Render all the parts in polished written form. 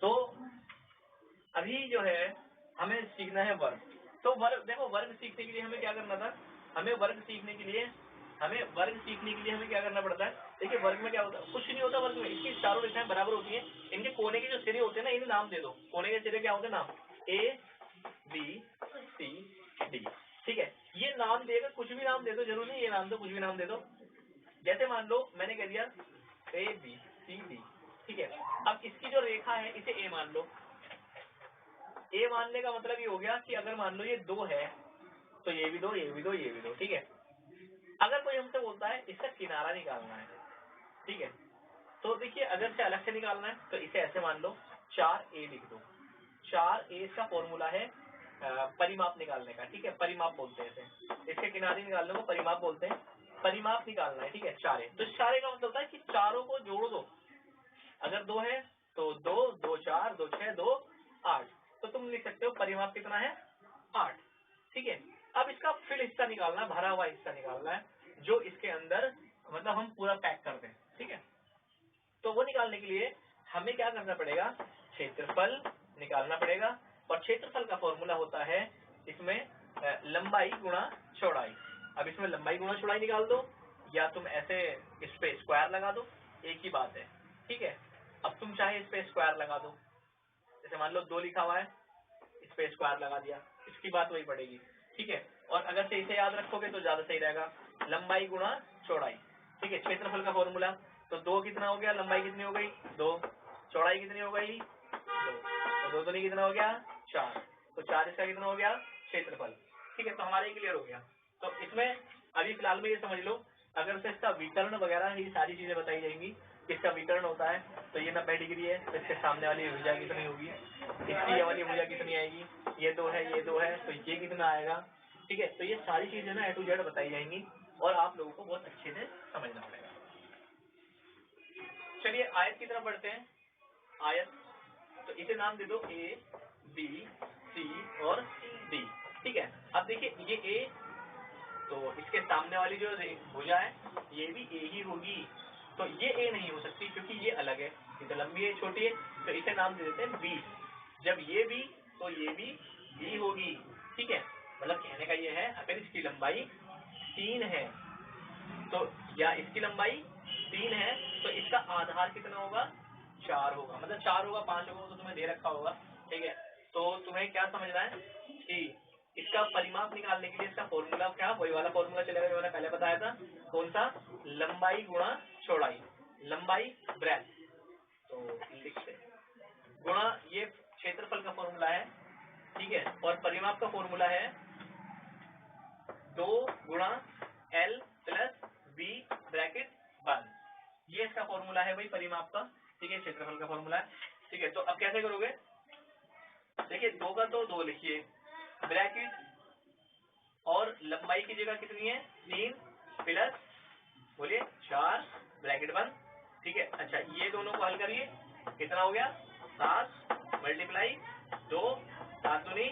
तो अभी जो है हमें सीखना है वर्ग। तो वर्ग देखो, वर्ग सीखने के लिए हमें क्या करना था, हमें वर्ग सीखने के लिए हमें क्या करना पड़ता है। देखिए वर्ग में क्या होता है, कुछ नहीं होता वर्ग में, इसकी चारों रेखाएं बराबर होती हैं, इनके कोने के जो सिरे होते हैं ना, इन्हें नाम दे दो। कोने के सिरे क्या होते हैं, नाम ए बी सी डी, ठीक है। ये नाम देकर कुछ भी नाम दे दो, जरूरी नहीं ये नाम दो, कुछ भी नाम दे दो। जैसे मान लो मैंने कह दिया ए बी सी डी, ठीक है। अब इसकी जो रेखा है इसे ए मान लो। ए मानने का मतलब ये हो गया कि अगर मान लो ये 2 है तो ये भी 2, ये भी 2, ये भी 2, ठीक है। अगर कोई हमसे बोलता है इसका किनारा निकालना है, ठीक है, तो देखिए अगर से अलग से निकालना है तो इसे ऐसे मान लो 4a लिख दो। 4a का फॉर्मूला है परिमाप निकालने का, ठीक है, परिमाप बोलते हैं इसे। इसके किनारे निकालने को परिमाप बोलते हैं, परिमाप निकालना है, ठीक है। 4a, तो 4a का मतलब होता है कि चारों को जोड़ दो। अगर 2 है तो 2, 2 4, 2 6, 2 8, तो तुम लिख सकते हो परिमाप कितना है 8, ठीक है। अब इसका फिल हिस्सा निकालना, भरा हुआ हिस्सा निकालना है, जो इसके अंदर मतलब हम पूरा पैक कर दें, ठीक है। तो वो निकालने के लिए हमें क्या करना पड़ेगा, क्षेत्रफल निकालना पड़ेगा। और क्षेत्रफल का फॉर्मूला होता है इसमें लंबाई गुणा चौड़ाई। अब इसमें लंबाई गुणा चौड़ाई निकाल दो, या तुम ऐसे इस पे स्क्वायर लगा दो, एक ही बात है, ठीक है। अब तुम चाहे इस पे स्क्वायर लगा दो, जैसे मान लो 2 लिखा हुआ है, इस पे स्क्वायर लगा दिया, इसकी बात वही पड़ेगी, ठीक है। और अगर से इसे याद रखोगे तो ज्यादा सही रहेगा, लंबाई गुणा चौड़ाई, ठीक है। क्षेत्रफल का फॉर्मूला, तो 2 कितना हो गया, लंबाई कितनी हो गई 2, चौड़ाई कितनी हो गई 2, तो 2 दूनी कितना हो गया 4, तो 4 इसका कितना हो गया क्षेत्रफल, ठीक है। तो हमारे क्लियर हो गया। तो इसमें अभी फिलहाल में ये समझ लो, अगर से इसका विकर्ण वगैरह ये सारी चीजें बताई जाएंगी, किसका विकर्ण होता है, तो ये 90 डिग्री है, तो इसके सामने वाली भुजा कितनी होगी, इसकी ये वाली भुजा कितनी आएगी, ये 2 है, ये 2 है, तो ये कितना आएगा, ठीक है। तो ये सारी चीजें ना A to Z बताई जाएंगी और आप लोगों को बहुत अच्छे से समझना पड़ेगा। चलिए आयत की तरफ बढ़ते हैं। आयत, तो इसे नाम दे दो ए बी सी और डी, ठीक है। अब देखिए ये ए, तो इसके सामने वाली जो भुजा है ये भी ए ही होगी, तो ये ए नहीं हो सकती क्योंकि ये अलग है, ये तो लंबी है छोटी है, तो इसे नाम दे देते हैं बी। जब ये बी तो ये भी बी होगी, ठीक है। मतलब कहने का ये है अगर इसकी लंबाई 3 है तो, या इसकी लंबाई 3 है तो इसका आधार कितना होगा 4 होगा, मतलब 4 होगा 5 होगा तो तुम्हें दे रखा होगा, ठीक है। तो तुम्हें क्या समझना है कि इसका परिमाप निकालने के लिए इसका फॉर्मूला क्या, वही वाला फॉर्मूला चलेगा जो मैंने पहले बताया था, कौन सा, लंबाई गुणा चौड़ाई, लंबाई ब्रेथ, तो लिखते गुणा ये क्षेत्रफल का फॉर्मूला है, ठीक है। और परिमाप का फॉर्मूला है 2 गुणा L प्लस B ब्रैकेट बंद, ये इसका फॉर्मूला है भाई परिमाप का, ठीक है, क्षेत्रफल का फॉर्मूला है, ठीक है। तो अब कैसे करोगे, देखिए 2 का तो 2 लिखिए ब्रैकेट, और लंबाई की जगह कितनी है 3 प्लस बोलिए 4 ब्रैकेट बंद, ठीक है। अच्छा ये दोनों को हल करिए, कितना हो गया 7 मल्टीप्लाई 2, 7 दूनी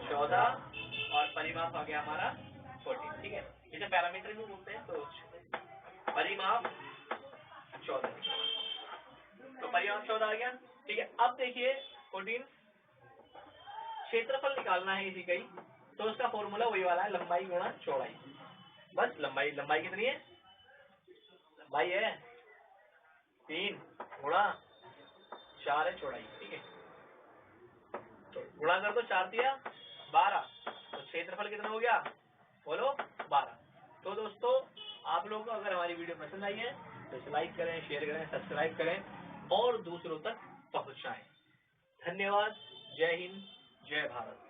14 और परिमाप आ गया हमारा 14, ठीक है। इसे पैरामीटर भी बोलते हैं, तो परिमाप 14, तो परिमाप 14 आ गया, ठीक है। अब देखिए 14, क्षेत्रफल निकालना है इसी का ही, तो उसका फॉर्मूला वही वाला है लंबाई गुणा चौड़ाई, बस लंबाई कितनी है, लंबाई है 3 गुणा 4 है चौड़ाई, ठीक है। तो गुणा कर दो 4 दिया 12, तो क्षेत्रफल कितना हो गया बोलो 12। तो दोस्तों आप लोगों को अगर हमारी वीडियो पसंद आई है तो इसे लाइक करें, शेयर करें, सब्सक्राइब करें और दूसरों तक पहुंचाएं। धन्यवाद। जय हिंद, जय भारत।